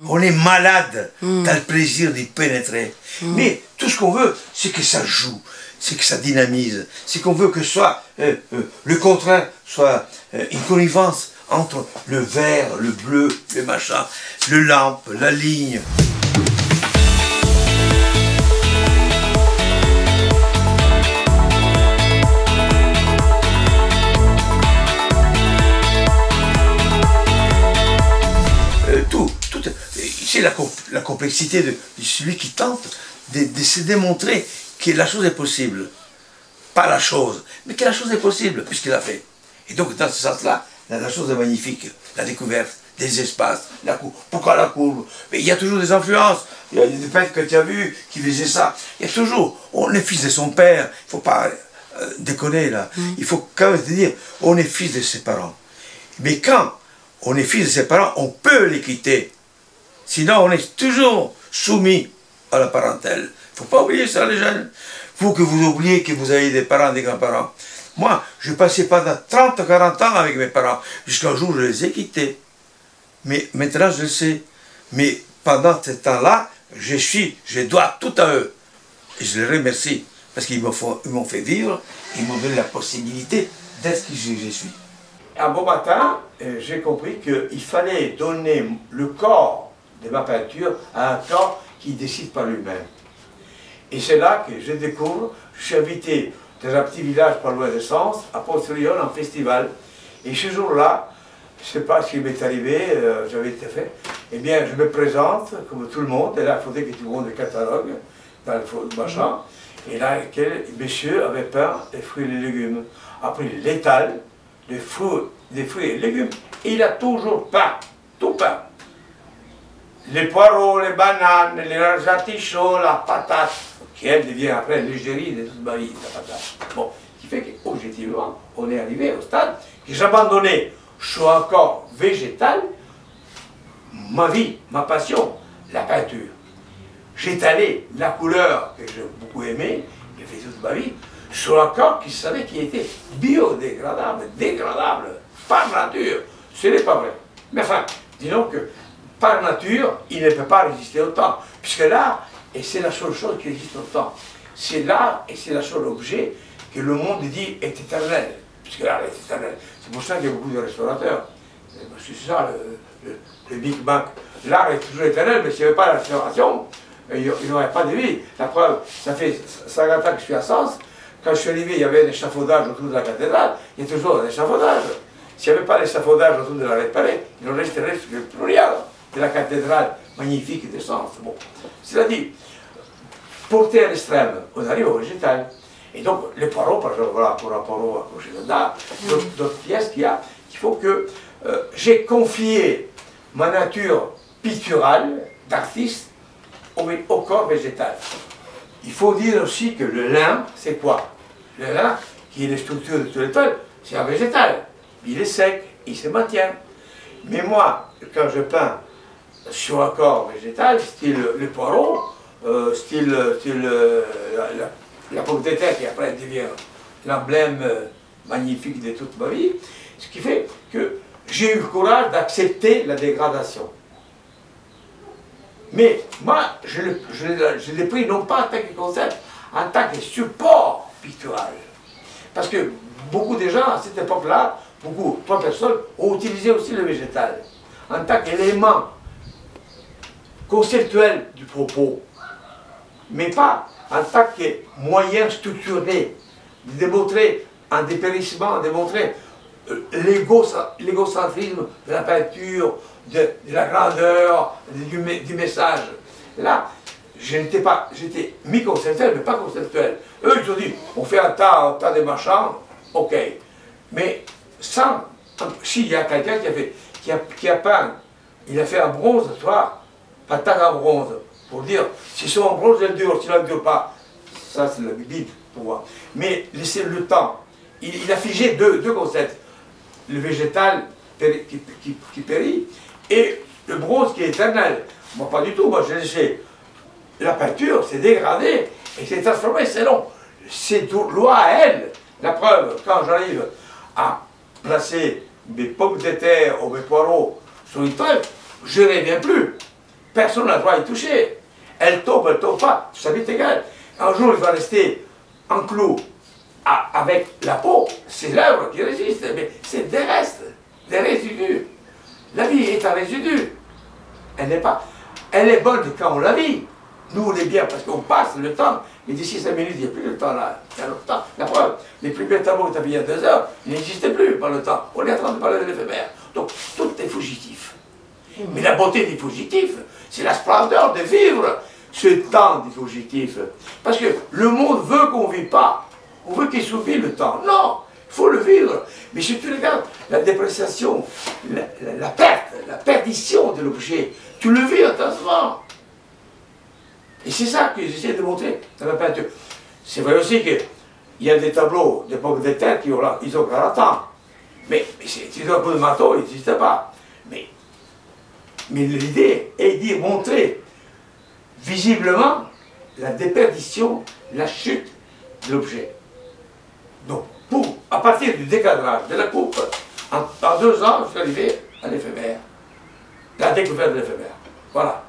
On est malade dans le plaisir d'y pénétrer. Mais tout ce qu'on veut, c'est que ça joue, c'est que ça dynamise, c'est qu'on veut que soit le contraire, soit une connivence entre le vert, le bleu, le machin, le lampe, la ligne. C'est la complexité de celui qui tente de se démontrer que la chose est possible. Pas la chose, mais que la chose est possible, puisqu'il l'a fait. Et donc, dans ce sens-là, la chose est magnifique. La découverte des espaces, la courbe. Pourquoi la courbe? Mais il y a toujours des influences. Il y a des peintres que tu as vus qui faisaient ça. Il y a toujours, on est fils de son père. Il ne faut pas déconner là. Il faut quand même se dire, on est fils de ses parents. Mais quand on est fils de ses parents, on peut les quitter. Sinon, on est toujours soumis à la parentèle. Il ne faut pas oublier ça, les jeunes. Il faut que vous oubliez que vous avez des parents, des grands-parents. Moi, je passais pendant 30, 40 ans avec mes parents. Jusqu'à un jour, je les ai quittés. Mais maintenant, je le sais. Mais pendant ce temps-là, je dois tout à eux. Et je les remercie. Parce qu'ils m'ont fait vivre, ils m'ont donné la possibilité d'être qui je suis. Un bon matin, j'ai compris qu'il fallait donner le corps de ma peinture à un corps qui décide par lui-même. Et c'est là que je découvre, je suis invité dans un petit village pas loin de Sens, à Pont-sur-Yonne, en festival. Et ce jour-là, je ne sais pas ce qui m'est arrivé, j'avais été fait, eh bien je me présente, comme tout le monde, et là il faudrait que tout le monde le catalogue, dans le machin, et là, quel monsieur avait peint les fruits et les légumes. Après, il l'étale, des fruits et légumes, et il a toujours peint, tout peint. Les poireaux, les bananes, les artichauts, la patate, qui elle devient après l'égérie de toute ma vie, la patate. Bon, ce qui fait qu'objectivement, on est arrivé au stade que j'abandonnais, je suis encore végétal, ma vie, ma passion, la peinture. J'étalais la couleur que j'ai beaucoup aimée, j'ai fait toute ma vie, sur un corps qui savait qu'il était biodégradable, dégradable, par nature. Ce n'est pas vrai. Mais enfin, disons que par nature, il ne peut pas résister au temps. Puisque l'art, et c'est la seule chose qui résiste au temps, c'est l'art et c'est la seule objet que le monde dit est éternel. Puisque l'art est éternel. C'est pour ça qu'il y a beaucoup de restaurateurs. Parce que c'est ça le Big Bang. L'art est toujours éternel, mais s'il n'y avait pas la restauration, il n'y aurait pas de vie. La preuve, ça fait 50 ans que je suis à Sens. Quand je suis arrivé, il y avait un échafaudage autour de la cathédrale. Il y a toujours un échafaudage. S'il n'y avait pas d'échafaudage autour de la réparée, il ne resterait plus rien de la cathédrale magnifique de Sens. Bon. C'est-à-dire, porté à l'extrême, on arrive au végétal. Et donc, les poireaux, par exemple, voilà, pour un poireau à projet d'art, d'autres pièces qu'il y a, il faut que j'ai confié ma nature picturale, d'artiste, au corps végétal. Il faut dire aussi que le lin, c'est quoi? Le lin, qui est la structure de toute l'étoile, c'est un végétal. Il est sec, il se maintient. Mais moi, quand je peins sur un corps végétal, style le poireau, style la pomme de terre qui après devient l'emblème magnifique de toute ma vie, ce qui fait que j'ai eu le courage d'accepter la dégradation. Mais moi, je l'ai pris non pas en tant que concept, en tant que support pictural. Parce que beaucoup de gens, à cette époque-là, trois personnes, ont utilisé aussi le végétal en tant qu'élément conceptuel du propos, mais pas en tant que moyen structuré de démontrer un dépérissement, de démontrer l'égocentrisme de la peinture, de la grandeur, du message. Là, j'étais mi-conceptuel, mais pas conceptuel. Eux, ils ont dit, on fait un tas de machins, ok. Mais s'il y a quelqu'un qui a peint, il a fait un bronze, toi, un tas en bronze, pour dire, si c'est en bronze, elle dure, si elle ne dure pas. Ça, c'est la Bible pour moi. Mais laissez le temps. Il a figé deux concepts. Le végétal qui périt et le bronze qui est éternel. Moi, pas du tout. Moi, j'ai laissé la peinture, c'est dégradé et c'est transformé selon ses lois à elle. La preuve, quand j'arrive à placer mes pommes de terre ou mes poireaux sur une toile, je ne reviens plus. personne n'a le droit à y toucher. Elle tombe pas, ça m'est égal. Un jour, il va rester enclos avec la peau, c'est l'œuvre qui résiste, mais c'est des restes, des résidus. La vie est un résidu. Elle n'est pas. Elle est bonne quand on la vit. Nous, on est bien parce qu'on passe le temps, mais d'ici 5 minutes, il n'y a plus de temps là. Il y a le temps. La preuve, les plus belles tableaux que tu as vu il y a 2 heures, ils n'existaient plus par le temps. On est en train de parler de l'éphémère. Donc, tout est fugitif. Mais la beauté du fugitif, c'est la splendeur de vivre ce temps du fugitif. Parce que le monde veut qu'on ne vit pas. On veut qu'il s'oublie le temps. Non, il faut le vivre. Mais si tu regardes la dépréciation, la perte, la perdition de l'objet, tu le vis intensement. Et c'est ça que j'essaie de montrer dans la peinture. C'est vrai aussi qu'il y a des tableaux d'époque des têtes qui ont 40 ans. Mais tu dois peu de matos, il n'existe pas. Mais l'idée est d'y montrer visiblement la déperdition, la chute de l'objet. Donc, à partir du décadrage de la coupe, en 2 ans, je suis arrivé à l'éphémère. La découverte de l'éphémère. Voilà.